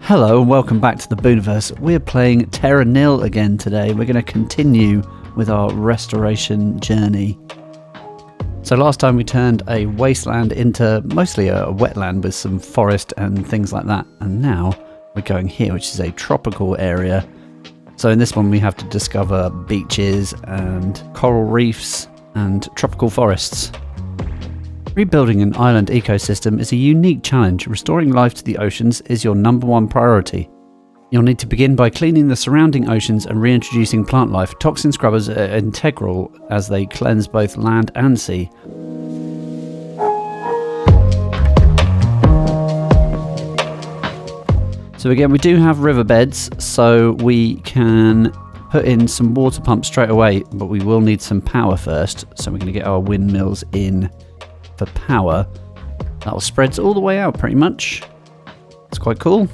Hello and welcome back to the Booniverse. We're playing Terra Nil again today. We're going to continue with our restoration journey. So last time we turned a wasteland into mostly a wetland with some forest and things like that. And now we're going here, which is a tropical area. So in this one we have to discover beaches and coral reefs and tropical forests. Rebuilding an island ecosystem is a unique challenge. Restoring life to the oceans is your #1 priority. You'll need to begin by cleaning the surrounding oceans and reintroducing plant life. Toxin scrubbers are integral as they cleanse both land and sea. So again, we do have riverbeds, so we can put in some water pumps straight away, but we will need some power first. So we're going to get our windmills in for power. That'll spread all the way out pretty much. It's quite cool.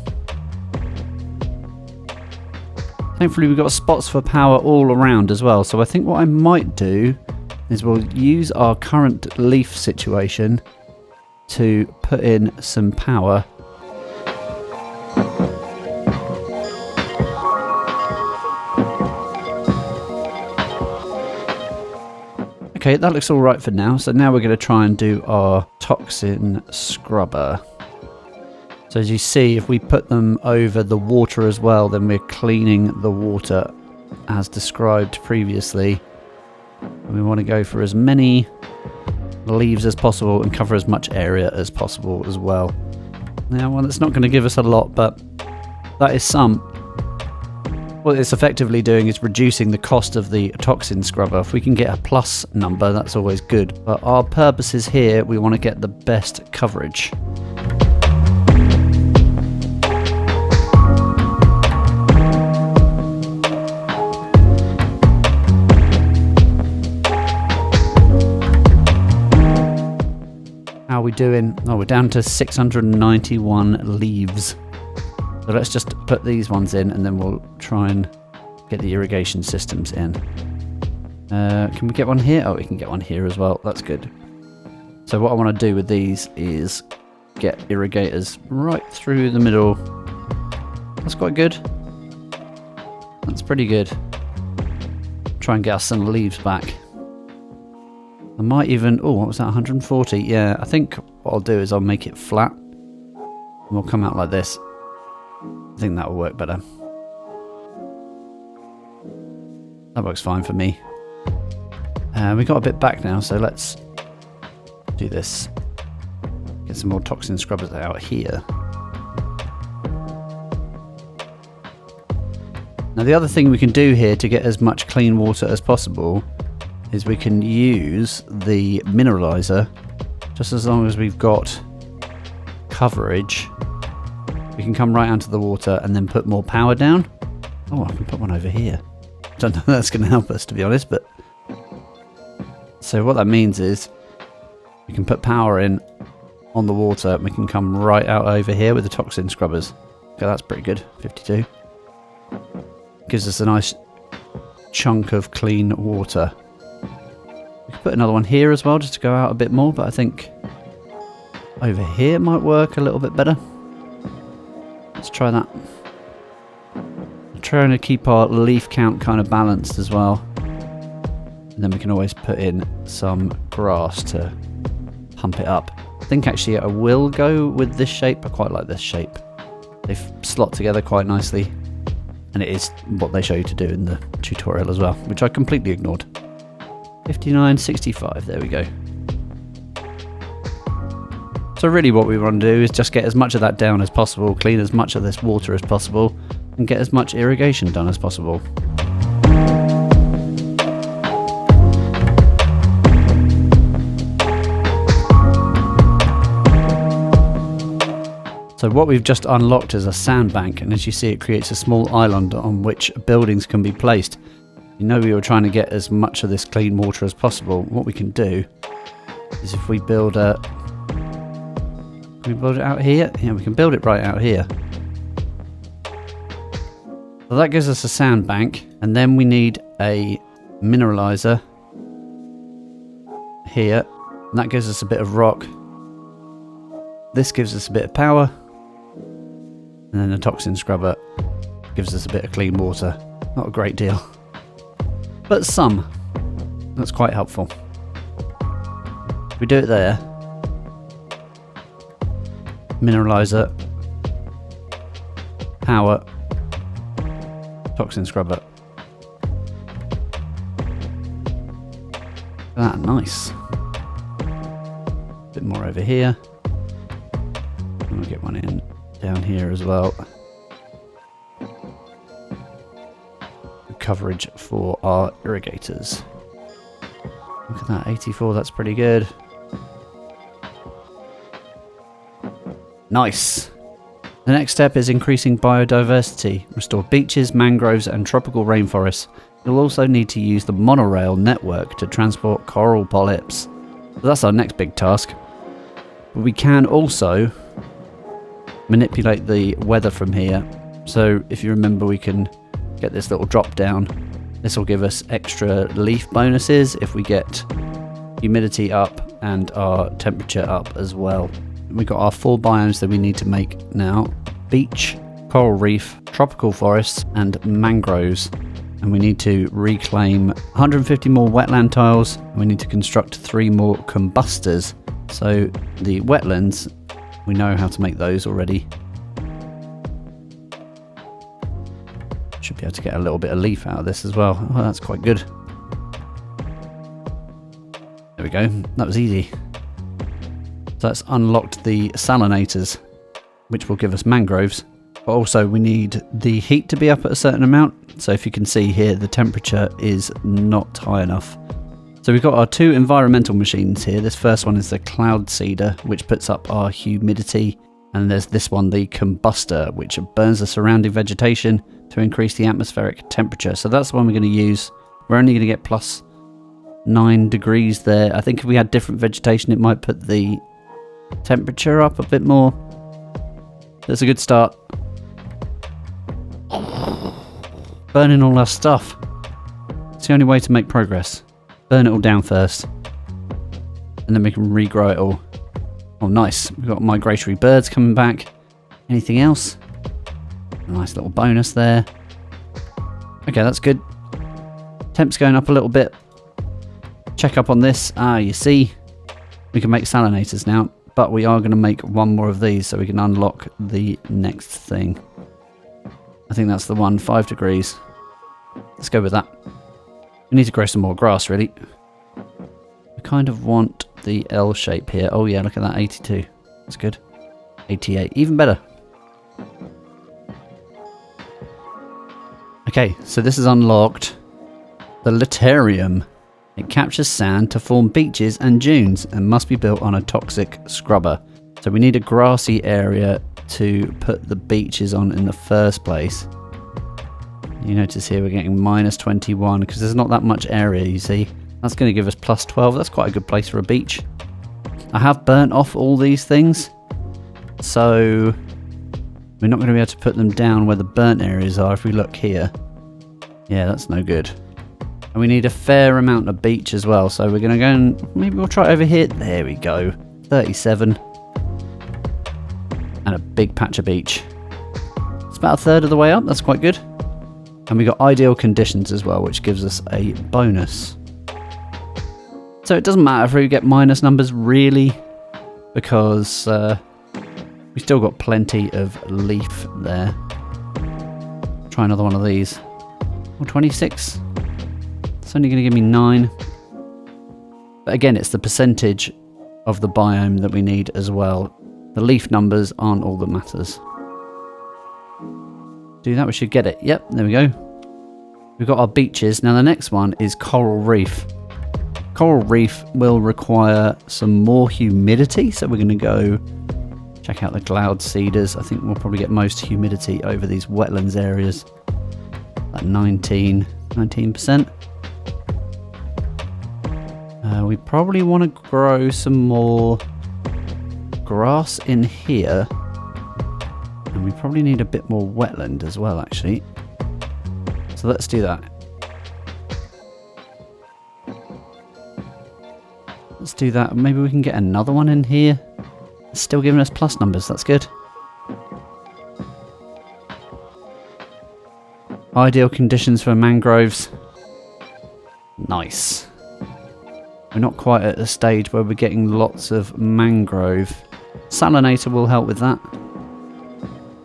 Thankfully we've got spots for power all around as well, so I think what I might do is we'll use our current leaf situation to put in some power. Okay, that looks all right for now. So now we're going to try and do our toxin scrubber. So as you see, if we put them over the water as well, then we're cleaning the water as described previously. And we want to go for as many leaves as possible and cover as much area as possible as well. Now, well, it's not going to give us a lot, but that is some. What it's effectively doing is reducing the cost of the toxin scrubber. If we can get a plus number, that's always good. But our purposes here, we want to get the best coverage. How are we doing? Oh, we're down to 691 leaves. So let's just put these ones in and then we'll try and get the irrigation systems in. Can we get one here? Oh, we can get one here as well. That's good. So what I want to do with these is get irrigators right through the middle. That's quite good. That's pretty good. Try and get us some leaves back. I might even... Oh, what was that? 140? Yeah, I think what I'll do is I'll make it flat. And we'll come out like this. I think that will work better. That works fine for me. We got a bit back now, so let's do this. Get some more toxin scrubbers out here. Now the other thing we can do here to get as much clean water as possible is we can use the mineralizer, just as long as we've got coverage. We can come right onto the water and then put more power down. Oh, I can put one over here. Don't know if that's going to help us, to be honest, but... So what that means is we can put power in on the water and we can come right out over here with the toxin scrubbers. Okay, that's pretty good. 52. Gives us a nice chunk of clean water. We could put another one here as well, just to go out a bit more, but I think over here might work a little bit better. Let's try that. I'm trying to keep our leaf count kind of balanced as well. And then we can always put in some grass to pump it up. I think actually I will go with this shape. I quite like this shape. They slot together quite nicely. And it is what they show you to do in the tutorial as well, which I completely ignored. 59.65, there we go. So really what we want to do is just get as much of that down as possible, clean as much of this water as possible, and get as much irrigation done as possible. So what we've just unlocked is a sandbank, and as you see it creates a small island on which buildings can be placed. You know we were trying to get as much of this clean water as possible. What we can do is if we build a... Can we build it out here? Yeah, we can build it right out here. So that gives us a sandbank, and then we need a mineralizer here, and that gives us a bit of rock. This gives us a bit of power, And then the toxin scrubber gives us a bit of clean water. Not a great deal, but some. That's quite helpful. We do it there. Mineralizer. Power. Toxin scrubber. Ah, nice. Bit more over here. And we'll get one in down here as well. Coverage for our irrigators. Look at that, 84, that's pretty good. Nice. The next step is increasing biodiversity. Restore beaches, mangroves and tropical rainforests. You'll also need to use the monorail network to transport coral polyps. So that's our next big task. But we can also manipulate the weather from here. So if you remember, we can get this little drop down. This will give us extra leaf bonuses if we get humidity up and our temperature up as well. We've got our 4 biomes that we need to make now. Beach, coral reef, tropical forests and mangroves. And we need to reclaim 150 more wetland tiles. We need to construct 3 more combustors. So the wetlands, we know how to make those already. Should be able to get a little bit of leaf out of this as well. Oh, that's quite good. There we go. That was easy. So that's unlocked the salinators, which will give us mangroves. But also we need the heat to be up at a certain amount. So if you can see here, the temperature is not high enough. So we've got our 2 environmental machines here. This first one is the cloud seeder, which puts up our humidity. And there's this one, the combustor, which burns the surrounding vegetation to increase the atmospheric temperature. So that's the one we're going to use. We're only going to get plus 9 degrees there. I think if we had different vegetation, it might put the temperature up a bit more. That's a good start. Burning all our stuff. It's the only way to make progress. Burn it all down first. And then we can regrow it all. Oh, nice. We've got migratory birds coming back. Anything else? A nice little bonus there. Okay, that's good. Temp's going up a little bit. Check up on this. Ah, you see, we can make salinators now, but we are going to make 1 more of these so we can unlock the next thing. I think that's the one, 5 degrees. Let's go with that. We need to grow some more grass, really. I kind of want the L shape here. Oh yeah, look at that, 82. That's good. 88, even better. Okay, so this is unlocked. The Litarium. It captures sand to form beaches and dunes and must be built on a toxic scrubber. So we need a grassy area to put the beaches on in the first place. You notice here we're getting minus 21 because there's not that much area, you see. That's going to give us plus 12. That's quite a good place for a beach. I have burnt off all these things, so we're not going to be able to put them down where the burnt areas are if we look here. Yeah, that's no good. And we need a fair amount of beach as well, so we're going to go and maybe we'll try it over here. There we go. 37. And a big patch of beach. It's about a third of the way up. That's quite good. And we got ideal conditions as well, which gives us a bonus. So it doesn't matter if we get minus numbers really, because we still got plenty of leaf there. Try another one of these. Or 26. It's only going to give me 9. But again, it's the percentage of the biome that we need as well. The leaf numbers aren't all that matters. Do that, we should get it. Yep, there we go. We've got our beaches. Now the next one is coral reef. Coral reef will require some more humidity, so we're going to go check out the cloud seeders. I think we'll probably get most humidity over these wetlands areas. At 19%. We probably want to grow some more grass in here. And we probably need a bit more wetland as well, actually. So let's do that. Let's do that. Maybe we can get another one in here. It's still giving us plus numbers. That's good. Ideal conditions for mangroves. Nice. We're not quite at a stage where we're getting lots of mangrove. Salinator will help with that.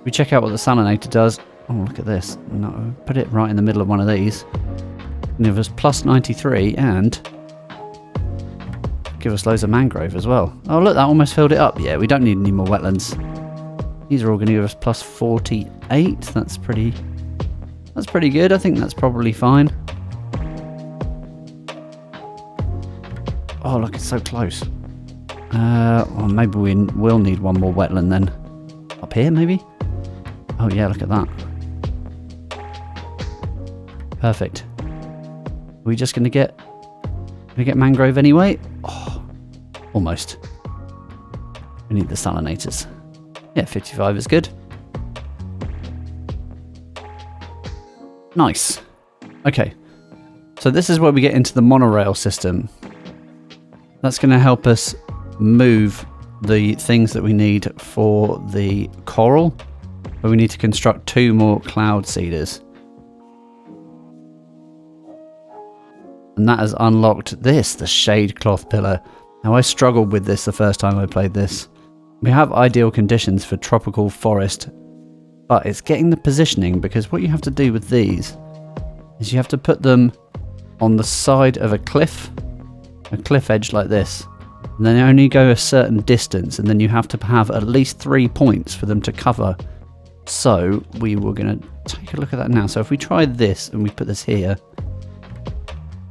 We check out what the salinator does. Oh, look at this. No, put it right in the middle of one of these. Give us plus 93 and give us loads of mangrove as well. Oh, look, that almost filled it up. Yeah, we don't need any more wetlands. These are all going to give us plus 48. That's pretty good. I think that's probably fine. Oh, look, it's so close. Well, maybe we will need one more wetland then. Up here, maybe? Oh, yeah, look at that. Perfect. Are we just going to get mangrove anyway? Oh, almost. We need the salinators. Yeah, 55 is good. Nice. Okay. So this is where we get into the monorail system. That's going to help us move the things that we need for the coral. But we need to construct 2 more cloud seeders. And that has unlocked this, the shade cloth pillar. Now I struggled with this the first time I played this. We have ideal conditions for tropical forest, but it's getting the positioning, because what you have to do with these is you have to put them on the side of a cliff edge like this. And then they only go a certain distance, and then you have to have at least 3 points for them to cover. So we were going to take a look at that now. So if we try this and we put this here,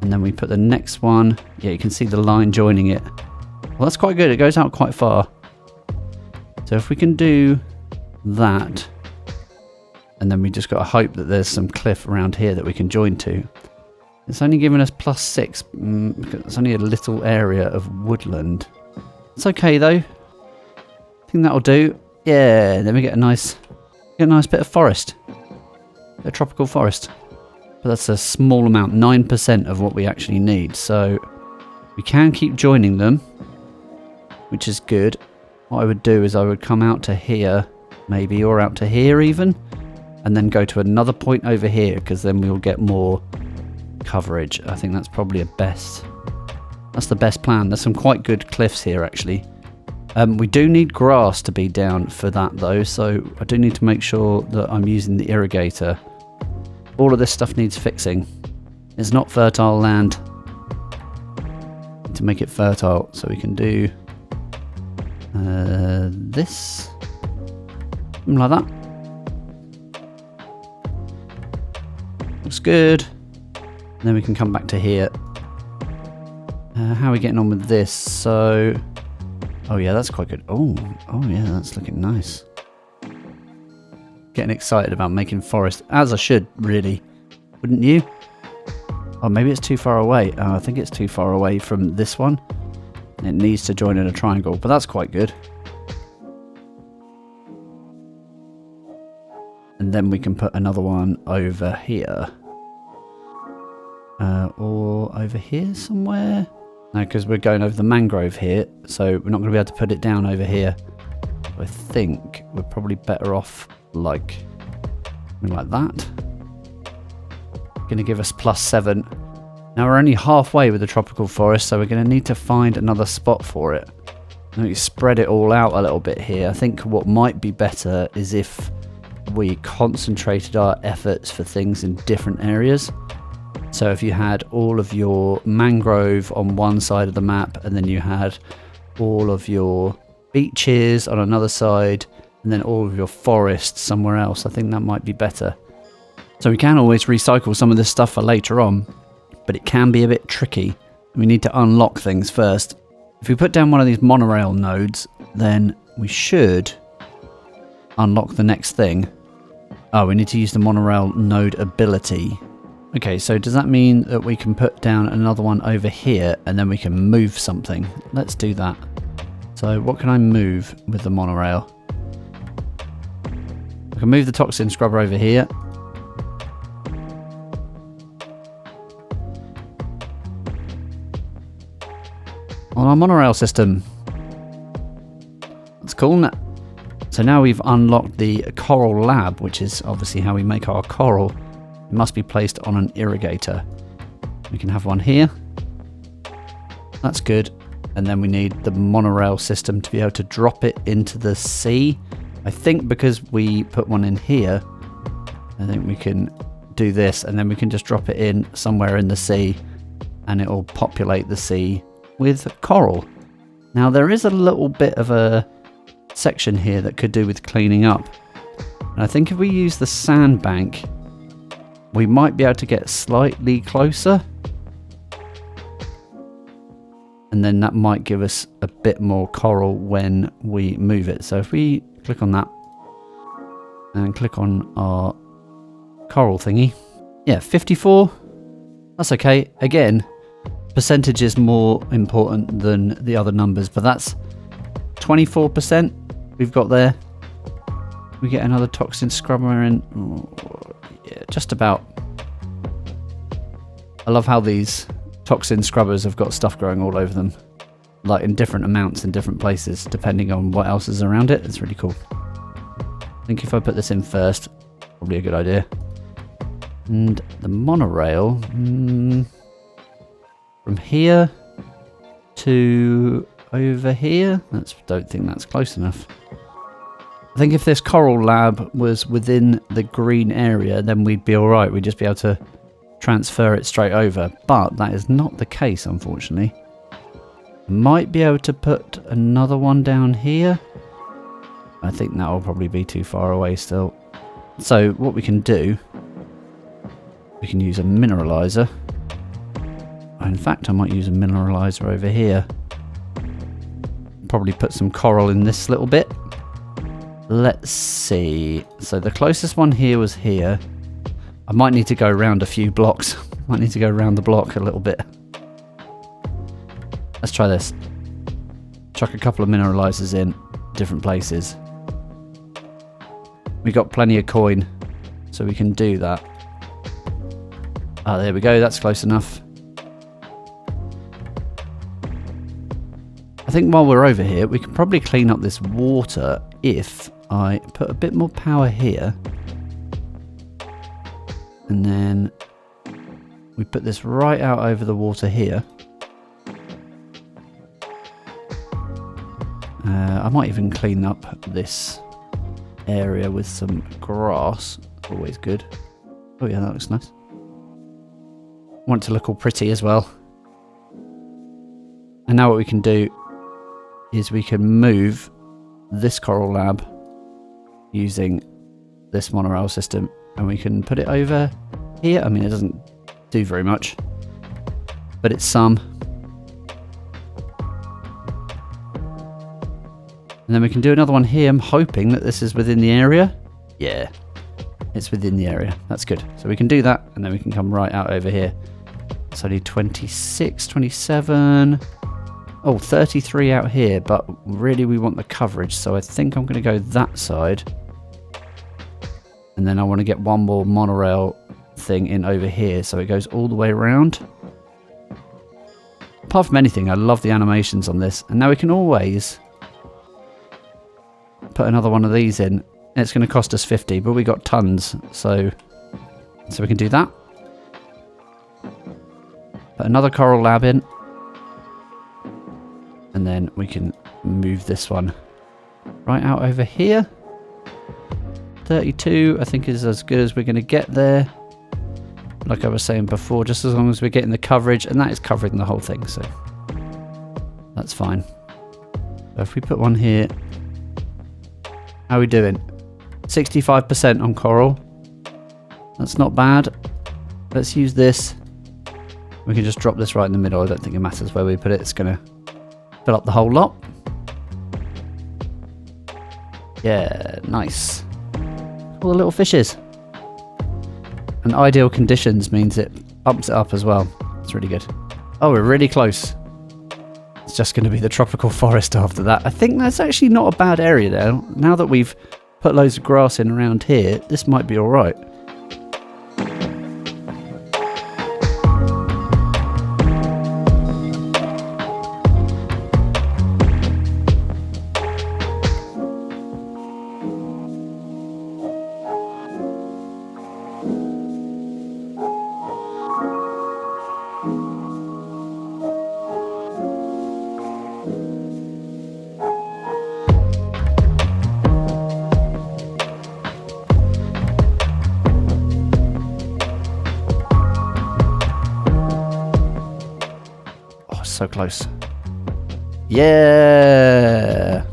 and then we put the next one, yeah, you can see the line joining it. Well, that's quite good. It goes out quite far. So if we can do that, and then we just got to hope that there's some cliff around here that we can join to. It's only giving us plus 6 because it's only a little area of woodland. It's okay though. I think that'll do. Yeah, then we get a nice bit of forest, a tropical forest. But that's a small amount, 9% of what we actually need. So we can keep joining them, which is good. What I would do is I would come out to here, maybe, or out to here even, and then go to another point over here, because then we'll get more coverage. I think that's probably that's the best plan. There's some quite good cliffs here actually. We do need grass to be down for that though, so I do need to make sure that I'm using the irrigator. All of this stuff needs fixing. It's not fertile land. Need to make it fertile, so we can do this, something like that. Looks good. And then we can come back to here. How are we getting on with this? So, oh yeah, that's quite good. Oh yeah, that's looking nice. Getting excited about making forest, as I should, really. Wouldn't you? Oh, maybe it's too far away. I think it's too far away from this one. It needs to join in a triangle, but that's quite good. And then we can put another one over here. Or over here somewhere? No, because we're going over the mangrove here, so we're not going to be able to put it down over here. I think we're probably better off like something like that. Going to give us plus 7. Now we're only halfway with the tropical forest, so we're going to need to find another spot for it. Now we spread it all out a little bit here. I think what might be better is if we concentrated our efforts for things in different areas. So if you had all of your mangrove on one side of the map, and then you had all of your beaches on another side, and then all of your forests somewhere else, I think that might be better. So we can always recycle some of this stuff for later on, but it can be a bit tricky. We need to unlock things first. If we put down one of these monorail nodes, then we should unlock the next thing. Oh, we need to use the monorail node ability. Okay, so does that mean that we can put down another one over here and then we can move something? Let's do that. So what can I move with the monorail? I can move the toxin scrubber over here. On our monorail system. That's cool, isn't it? So now we've unlocked the coral lab, which is obviously how we make our coral. must be placed on an irrigator. We can have one here. That's good. And then we need the monorail system to be able to drop it into the sea. I think because we put one in here, I think we can do this, and then we can just drop it in somewhere in the sea, and it will populate the sea with coral. Now there is a little bit of a section here that could do with cleaning up. And I think if we use the sandbank, we might be able to get slightly closer. And then that might give us a bit more coral when we move it. So if we click on that and click on our coral thingy. Yeah, 54. That's okay. Again, percentage is more important than the other numbers, but that's 24% we've got there. We get another toxin scrubber in. Oh, yeah, just about. I love how these toxin scrubbers have got stuff growing all over them, like in different amounts in different places depending on what else is around it. It's really cool. I think if I put this in first, probably a good idea. And the monorail from here to over here, don't think that's close enough. I think if this coral lab was within the green area, then we'd be alright. We'd just be able to transfer it straight over, but that is not the case, unfortunately. Might be able to put another one down here. I think that will probably be too far away still. So what we can do, we can use a mineralizer. In fact, I might use a mineralizer over here. Probably put some coral in this little bit. Let's see. So the closest one here was here. I might need to go around a few blocks. Might need to go around the block a little bit. Let's try this. Chuck a couple of mineralizers in different places. We got plenty of coin, so we can do that. Ah, there we go. That's close enough. I think while we're over here, we can probably clean up this water if I put a bit more power here. And then we put this right out over the water here. I might even clean up this area with some grass. Always good. Oh yeah, that looks nice. Want it to look all pretty as well. And now what we can do is we can move this coral lab using this monorail system, and we can put it over here. I mean, it doesn't do very much, but it's some. And then we can do another one here. I'm hoping that this is within the area. Yeah, it's within the area. That's good. So we can do that, and then we can come right out over here. It's only 26, 27. Oh, 33 out here, but really we want the coverage, so I think I'm going to go that side. And then I want to get one more monorail thing in over here, so it goes all the way around. Apart from anything, I love the animations on this. And now we can always put another one of these in. It's going to cost us 50, but we got tons, so we can do that. Put another coral lab in. And then we can move this one right out over here. 32, I think, is as good as we're going to get there. Like I was saying before, just as long as we're getting the coverage, and that is covering the whole thing, so that's fine. So if we put one here, how are we doing? 65% on coral. That's not bad. Let's use this. We can just drop this right in the middle. I don't think it matters where we put it. It's going to fill up the whole lot. Yeah, nice. All the little fishes. And ideal conditions means it bumps it up as well. It's really good. Oh, we're really close. It's just going to be the tropical forest after that. I think that's actually not a bad area now. Now that we've put loads of grass in around here, this might be alright. So close. Yeah!